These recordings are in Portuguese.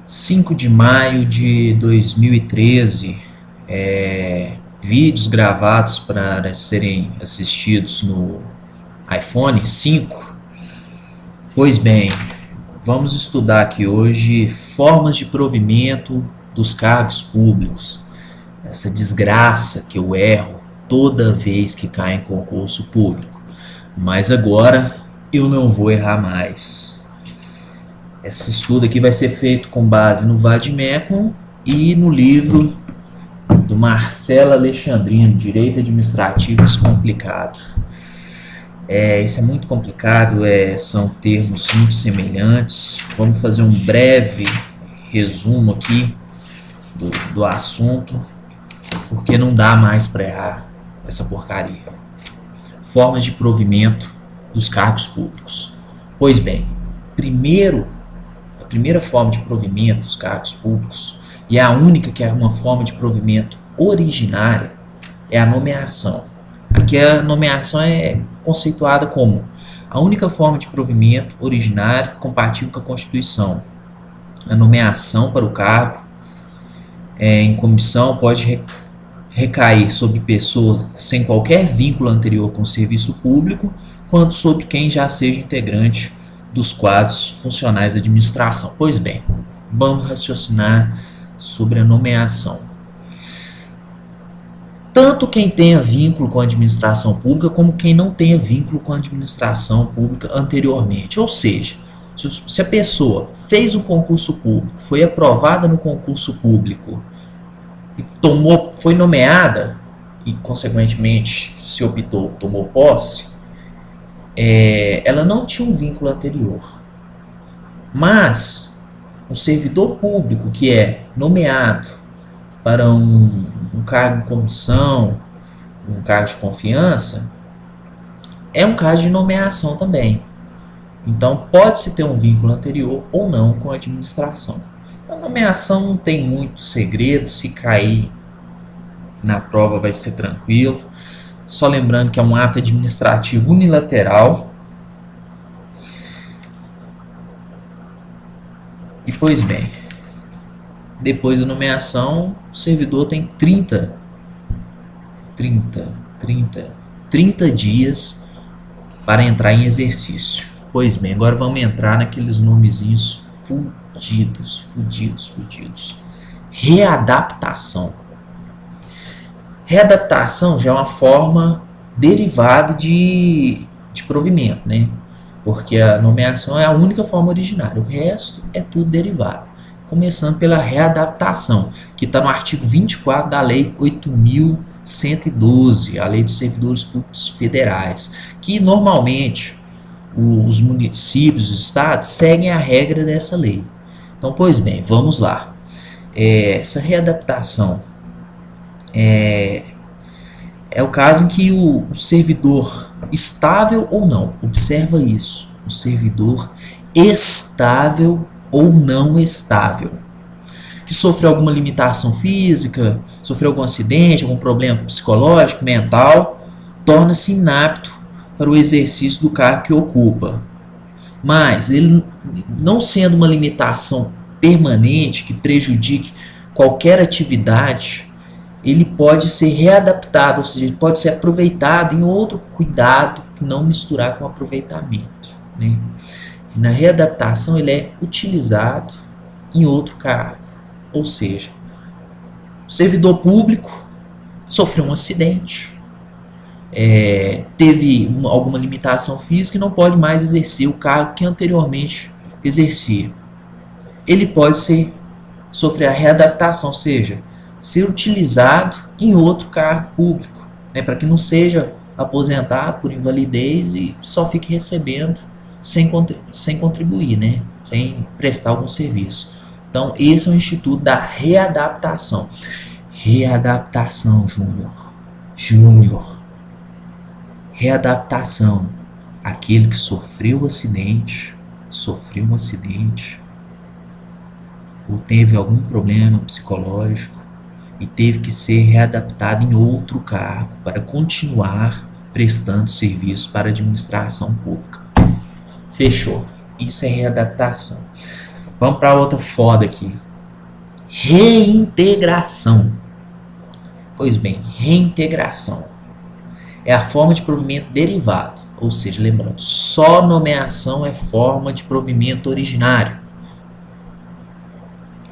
5 de maio de 2013, vídeos gravados para serem assistidos no iPhone 5. Pois bem, vamos estudar aqui hoje formas de provimento dos cargos públicos. Essa desgraça que eu erro toda vez que cai em concurso público. Mas agora eu não vou errar mais. Esse estudo aqui vai ser feito com base no Vademecum e no livro do Marcelo Alexandrino, Direito Administrativo Descomplicado. Isso é muito complicado, são termos muito semelhantes. Vamos fazer um breve resumo aqui do assunto, porque não dá mais para errar essa porcaria. Formas de provimento dos cargos públicos. Pois bem, a primeira forma de provimento dos cargos públicos, e a única que é uma forma de provimento originária, é a nomeação. Aqui a nomeação é conceituada como a única forma de provimento originário compatível com a Constituição. A nomeação para o cargo em comissão pode recair sobre pessoa sem qualquer vínculo anterior com o serviço público, quanto sobre quem já seja integrante dos quadros funcionais da administração. Pois bem, vamos raciocinar sobre a nomeação. Tanto quem tenha vínculo com a administração pública, como quem não tenha vínculo com a administração pública anteriormente. Ou seja, se a pessoa fez um concurso público, foi aprovada no concurso público, e foi nomeada, e consequentemente se optou, tomou posse, ela não tinha um vínculo anterior. Mas um servidor público que é nomeado para um cargo em comissão, um cargo de confiança, é um caso de nomeação também. Então pode-se ter um vínculo anterior ou não com a administração. A nomeação não tem muito segredo, se cair na prova vai ser tranquilo. Só lembrando que é um ato administrativo unilateral. E pois bem, depois da nomeação, o servidor tem 30 dias para entrar em exercício. Pois bem, agora vamos entrar naqueles nomezinhos fudidos. Readaptação. Readaptação já é uma forma derivada de provimento, né? Porque a nomeação é a única forma originária, o resto é tudo derivado. Começando pela readaptação, que está no artigo 24 da Lei 8.112, a Lei dos Servidores Públicos Federais, que normalmente os municípios, os estados, seguem a regra dessa lei. Então, pois bem, vamos lá. Essa readaptação é o caso em que o servidor, estável ou não, observa isso, o servidor estável ou não estável, que sofreu alguma limitação física, sofreu algum acidente, algum problema psicológico, mental, torna-se inapto para o exercício do cargo que ocupa. Mas ele, não sendo uma limitação permanente que prejudique qualquer atividade, ele pode ser readaptado, ou seja, ele pode ser aproveitado em outro cuidado que não misturar com aproveitamento, né? E na readaptação ele é utilizado em outro cargo, ou seja, o servidor público sofreu um acidente, teve alguma limitação física e não pode mais exercer o cargo que anteriormente exercia. Ele pode sofrer a readaptação, ou seja, ser utilizado em outro cargo público, né, para que não seja aposentado por invalidez e só fique recebendo sem contribuir, né, sem prestar algum serviço. Então, esse é o instituto da readaptação. Readaptação, Júnior. Readaptação. Aquele que sofreu um acidente, ou teve algum problema psicológico e teve que ser readaptado em outro cargo para continuar prestando serviço para a administração pública. Fechou. Isso é readaptação. Vamos para outra foda aqui. Reintegração. Pois bem, reintegração é a forma de provimento derivado, ou seja, lembrando, só nomeação é forma de provimento originário.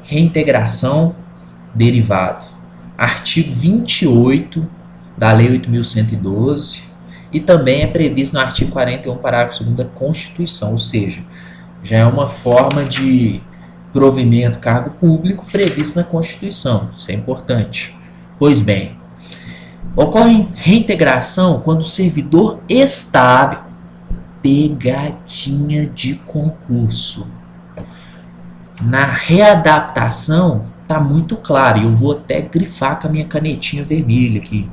Reintegração, derivado. Artigo 28 da Lei 8.112 e também é previsto no artigo 41, parágrafo 2º da Constituição, ou seja, já é uma forma de provimento cargo público previsto na Constituição. Isso é importante. Pois bem, ocorre reintegração quando o servidor estável, pegadinha de concurso. Na readaptação está muito claro, e eu vou até grifar com a minha canetinha vermelha aqui.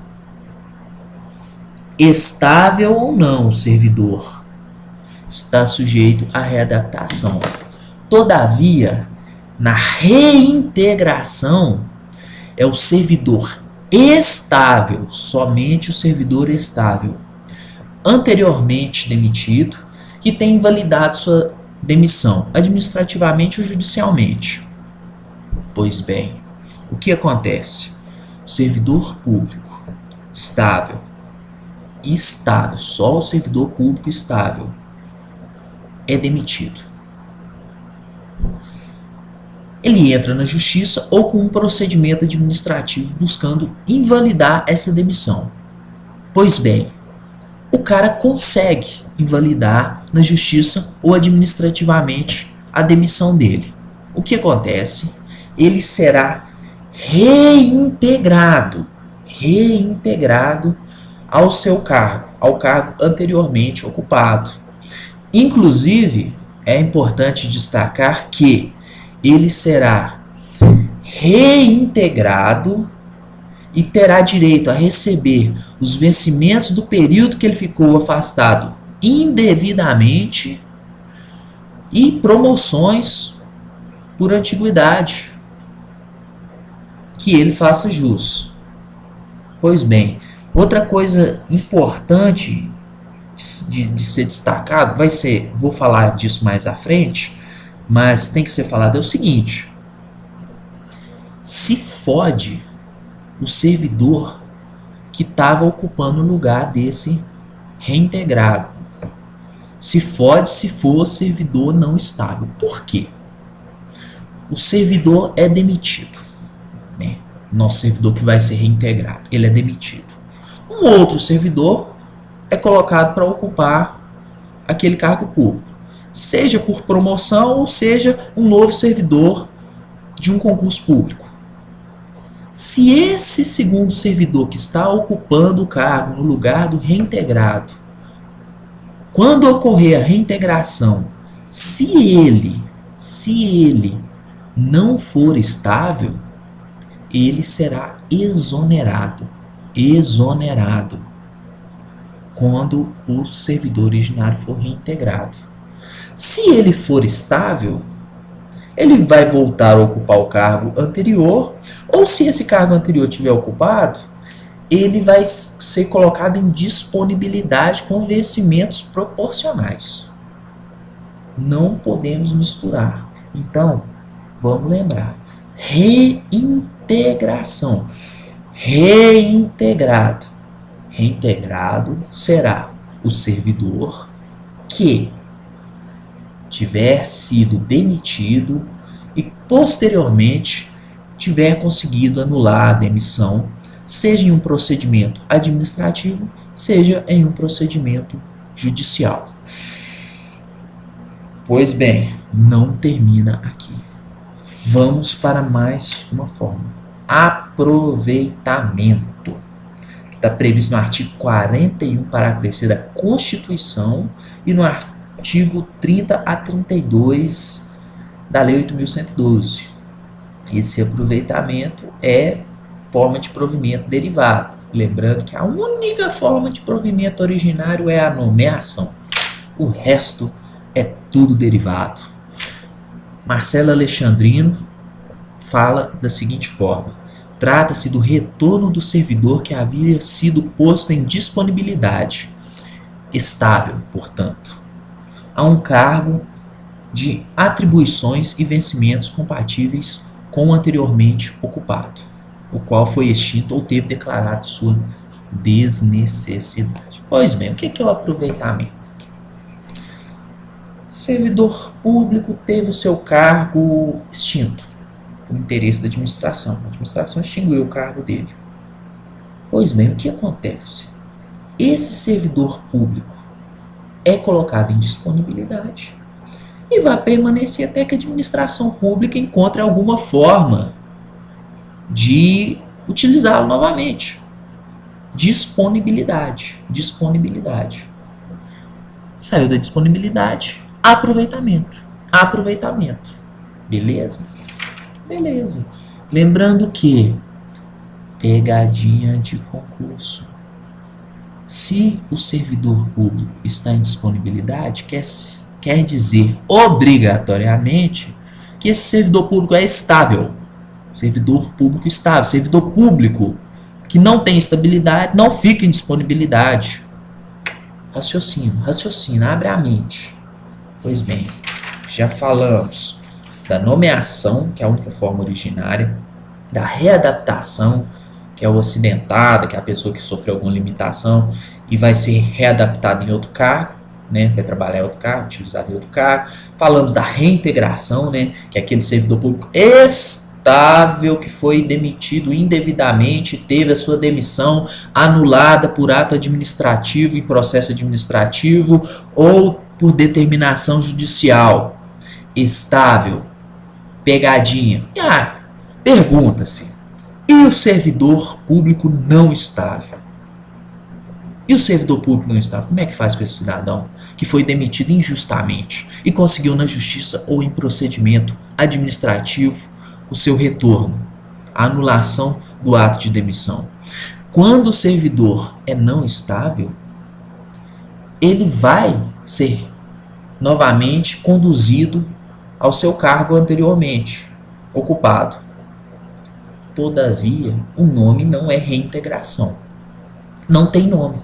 Estável ou não o servidor está sujeito à readaptação. Todavia, na reintegração, é o servidor estável, somente o servidor estável, anteriormente demitido, que tem invalidado sua demissão, administrativamente ou judicialmente. Pois bem, o que acontece? O servidor público estável, só o servidor público estável é demitido. Ele entra na justiça ou com um procedimento administrativo buscando invalidar essa demissão. Pois bem, o cara consegue invalidar na justiça ou administrativamente a demissão dele. O que acontece? Ele será reintegrado ao seu cargo, ao cargo anteriormente ocupado. Inclusive, é importante destacar que ele será reintegrado e terá direito a receber os vencimentos do período que ele ficou afastado indevidamente e promoções por antiguidade que ele faça jus. Pois bem, outra coisa importante de ser destacado vai ser, vou falar disso mais à frente, mas tem que ser falado é o seguinte: se fode o servidor que estava ocupando o lugar desse reintegrado. Se fode se for servidor não estável. Por quê? O servidor é demitido, né? Nosso servidor que vai ser reintegrado, ele é demitido. Um outro servidor é colocado para ocupar aquele cargo público, seja por promoção ou seja um novo servidor de um concurso público. Se esse segundo servidor que está ocupando o cargo no lugar do reintegrado, quando ocorrer a reintegração, se ele não for estável, ele será exonerado quando o servidor originário for reintegrado. Se ele for estável, ele vai voltar a ocupar o cargo anterior, ou se esse cargo anterior tiver ocupado, ele vai ser colocado em disponibilidade com vencimentos proporcionais. Não podemos misturar. Então, vamos lembrar. Reintegração. Reintegrado. Reintegrado será o servidor que tiver sido demitido e posteriormente tiver conseguido anular a demissão, seja em um procedimento administrativo, seja em um procedimento judicial. Pois bem, não termina aqui. Vamos para mais uma forma. Aproveitamento. Que está previsto no artigo 41, parágrafo 3º da Constituição e no artigo 30 a 32 da Lei 8.112. Esse aproveitamento é forma de provimento derivado. Lembrando que a única forma de provimento originário é a nomeação. O resto é tudo derivado. Marcelo Alexandrino fala da seguinte forma: trata-se do retorno do servidor que havia sido posto em disponibilidade, estável, portanto, a um cargo de atribuições e vencimentos compatíveis com o anteriormente ocupado, o qual foi extinto ou teve declarado sua desnecessidade. Pois bem, o que é o aproveitamento? Servidor público teve o seu cargo extinto por interesse da administração. A administração extinguiu o cargo dele. Pois bem, o que acontece? Esse servidor público é colocado em disponibilidade e vai permanecer até que a administração pública encontre alguma forma de utilizá-lo novamente. Disponibilidade. Saiu da disponibilidade, aproveitamento. Beleza? Beleza. Lembrando que pegadinha de concurso. Se o servidor público está em disponibilidade, quer dizer obrigatoriamente que esse servidor público é estável. Servidor público estável. Servidor público que não tem estabilidade não fica em disponibilidade. Raciocina, abre a mente. Pois bem, já falamos da nomeação, que é a única forma originária, da readaptação, que é o acidentado, que é a pessoa que sofreu alguma limitação e vai ser readaptada em outro cargo, né, vai trabalhar em outro cargo, utilizado em outro cargo. Falamos da reintegração, né, que é aquele servidor público estável que foi demitido indevidamente, teve a sua demissão anulada por ato administrativo em processo administrativo ou por determinação judicial. Estável. Pegadinha. Pergunta-se. E o servidor público não estável? E o servidor público não estável? Como é que faz com esse cidadão que foi demitido injustamente e conseguiu na justiça ou em procedimento administrativo o seu retorno, a anulação do ato de demissão? Quando o servidor é não estável, ele vai ser novamente conduzido ao seu cargo anteriormente ocupado. Todavia, o nome não é reintegração. Não tem nome.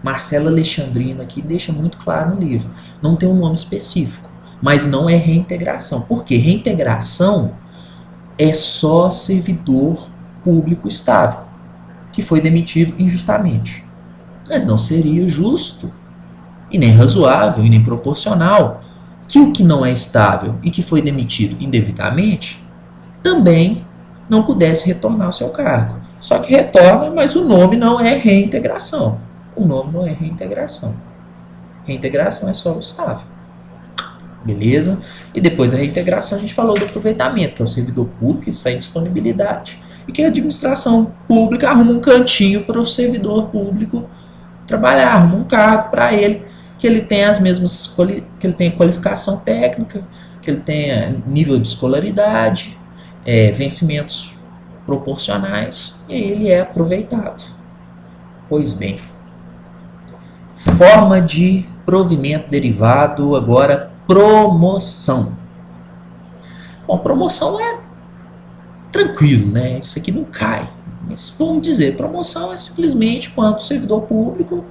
Marcelo Alexandrino aqui deixa muito claro no livro. Não tem um nome específico, mas não é reintegração. Por quê? Reintegração é só servidor público estável, que foi demitido injustamente. Mas não seria justo, e nem razoável, e nem proporcional, que o que não é estável e que foi demitido indevidamente também não pudesse retornar ao seu cargo. Só que retorna, mas o nome não é reintegração. Reintegração é só o estável. Beleza? E depois da reintegração a gente falou do aproveitamento, que é o servidor público que está em disponibilidade e que a administração pública arruma um cantinho para o servidor público trabalhar, arruma um cargo para ele, que ele tenha as mesmas, que ele tenha qualificação técnica, que ele tenha nível de escolaridade, vencimentos proporcionais, e ele é aproveitado. Pois bem, forma de provimento derivado, agora promoção. Bom, promoção é tranquilo, né? Isso aqui não cai. Mas vamos dizer, promoção é simplesmente quando o servidor público,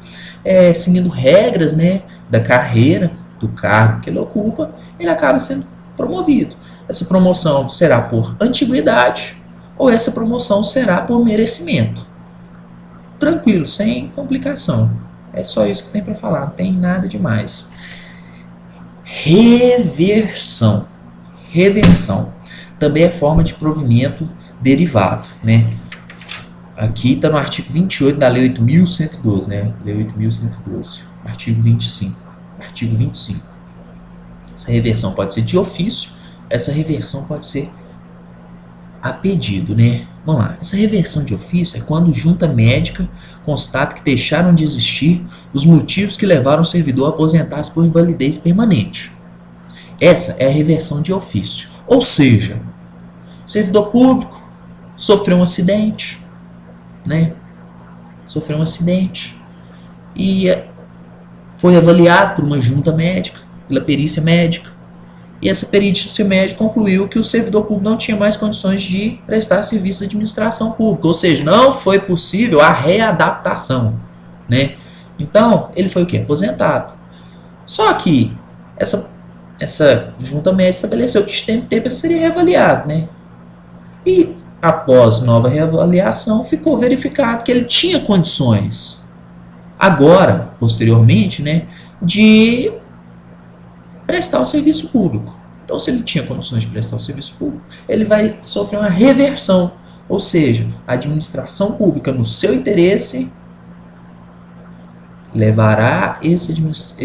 seguindo regras, né, da carreira, do cargo que ele ocupa, ele acaba sendo promovido. Essa promoção será por antiguidade ou essa promoção será por merecimento. Tranquilo, sem complicação. É só isso que tem para falar, não tem nada demais. Reversão. Também é forma de provimento derivado, né? Aqui está no artigo 28 da Lei 8.112, né? Lei 8.112, artigo 25. Essa reversão pode ser de ofício, essa reversão pode ser a pedido, né? Vamos lá. Essa reversão de ofício é quando junta médica constata que deixaram de existir os motivos que levaram o servidor a aposentar-se por invalidez permanente. Essa é a reversão de ofício. Ou seja, o servidor público sofreu um acidente, né? E foi avaliado por uma junta médica, pela perícia médica. E essa perícia médica concluiu que o servidor público não tinha mais condições de prestar serviço de administração pública, ou seja, não foi possível a readaptação, né? Então, ele foi o quê? Aposentado. Só que essa essa junta médica estabeleceu que de tempo em tempo ele seria reavaliado, né? E após nova reavaliação, ficou verificado que ele tinha condições, agora, posteriormente, né, de prestar o serviço público. Então, se ele tinha condições de prestar o serviço público, ele vai sofrer uma reversão, ou seja, a administração pública, no seu interesse, levará esse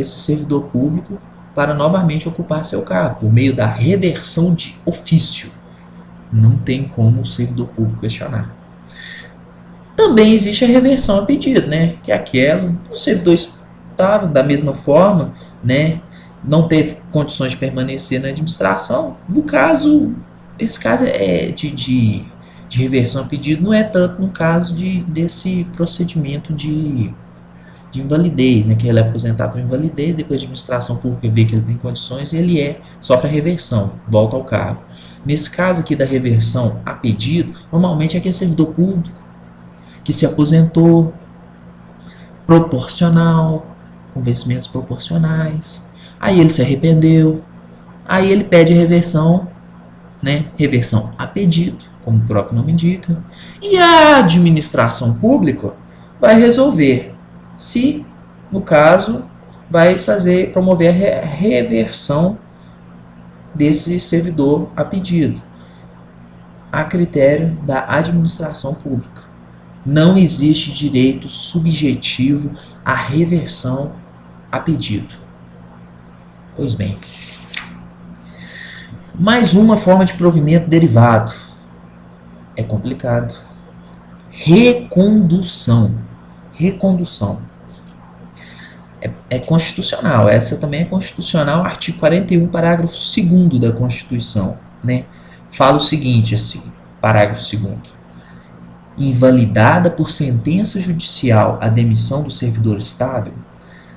servidor público para novamente ocupar seu cargo, por meio da reversão de ofício. Não tem como o servidor público questionar. Também existe a reversão a pedido, né? Que é aquela do servidor estava da mesma forma, né? Não teve condições de permanecer na administração. No caso, esse caso é de reversão a pedido, não é tanto no caso desse procedimento de invalidez, né? Que ele é aposentado por invalidez, depois a administração pública vê que ele tem condições e ele sofre a reversão, volta ao cargo. Nesse caso aqui da reversão a pedido, normalmente é aquele servidor público que se aposentou proporcional, com vencimentos proporcionais, aí ele se arrependeu, aí ele pede a reversão, né? Reversão a pedido, como o próprio nome indica, e a administração pública vai resolver se, no caso, vai promover a reversão desse servidor a pedido, a critério da administração pública. Não existe direito subjetivo à reversão a pedido. Pois bem, mais uma forma de provimento derivado. É complicado. Recondução. Recondução. É constitucional. Essa também é constitucional. Artigo 41, parágrafo 2º da Constituição, né? Fala o seguinte, assim, parágrafo 2º. Invalidada por sentença judicial a demissão do servidor estável,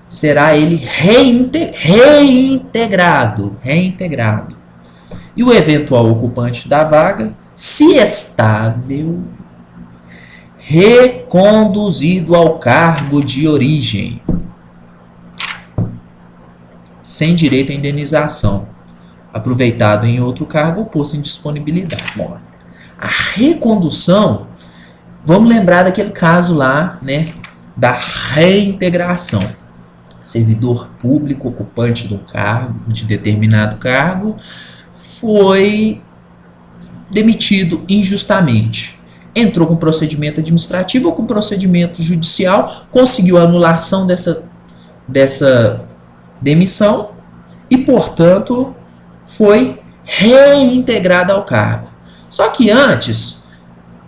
será ele reintegrado. E o eventual ocupante da vaga, se estável, reconduzido ao cargo de origem, sem direito à indenização, aproveitado em outro cargo ou posto em disponibilidade. Bom, a recondução, vamos lembrar daquele caso lá, né, da reintegração. Servidor público ocupante de um cargo, de determinado cargo, foi demitido injustamente. Entrou com procedimento administrativo ou com procedimento judicial, conseguiu a anulação dessa demissão e, portanto, foi reintegrado ao cargo. Só que antes,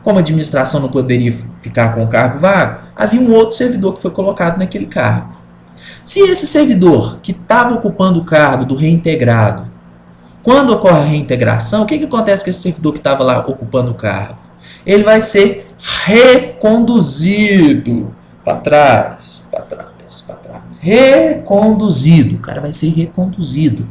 como a administração não poderia ficar com o cargo vago, havia um outro servidor que foi colocado naquele cargo. Se esse servidor que estava ocupando o cargo do reintegrado, quando ocorre a reintegração, o que acontece com esse servidor que estava lá ocupando o cargo? Ele vai ser reconduzido para trás. Reconduzido. O cara vai ser reconduzido.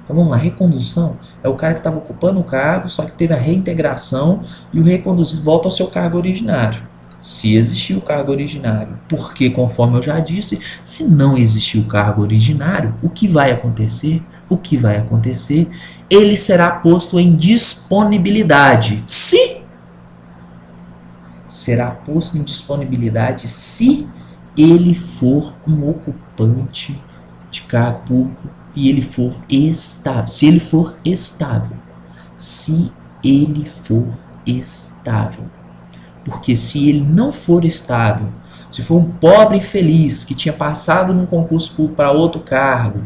Então vamos lá, recondução é o cara que estava ocupando o cargo, só que teve a reintegração e o reconduzido volta ao seu cargo originário. Se existir o cargo originário, porque, conforme eu já disse, se não existir o cargo originário, o que vai acontecer? Ele será posto em disponibilidade. Será posto em disponibilidade se ele for um ocupante de cargo público e ele for estável. Se ele for estável. Porque se ele não for estável, se for um pobre infeliz que tinha passado num concurso público para outro cargo,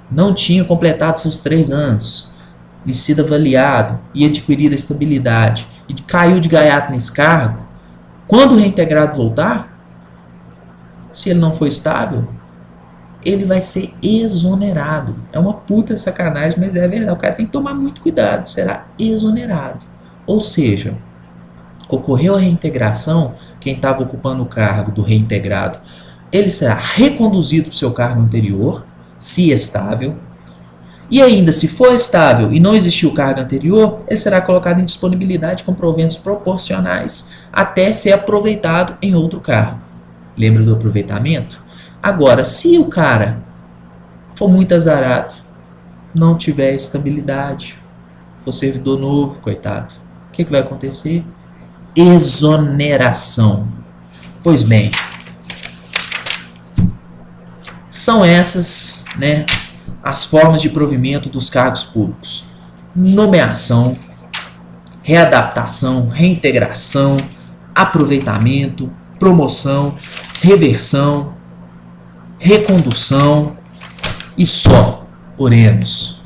não tinha completado seus 3 anos, e sido avaliado e adquirido a estabilidade, e caiu de gaiato nesse cargo, quando o reintegrado voltar, se ele não for estável, ele vai ser exonerado. É uma puta sacanagem, mas é verdade. O cara tem que tomar muito cuidado, será exonerado. Ou seja, ocorreu a reintegração, quem estava ocupando o cargo do reintegrado, ele será reconduzido para o seu cargo anterior, se estável, e ainda se for estável e não existir o cargo anterior, ele será colocado em disponibilidade com proventos proporcionais até ser aproveitado em outro cargo. Lembra do aproveitamento? Agora, se o cara for muito azarado, não tiver estabilidade, for servidor novo, coitado, o que vai acontecer? Exoneração. Pois bem, são essas, né, as formas de provimento dos cargos públicos: nomeação, readaptação, reintegração, aproveitamento, promoção, reversão, recondução e só. Oremos.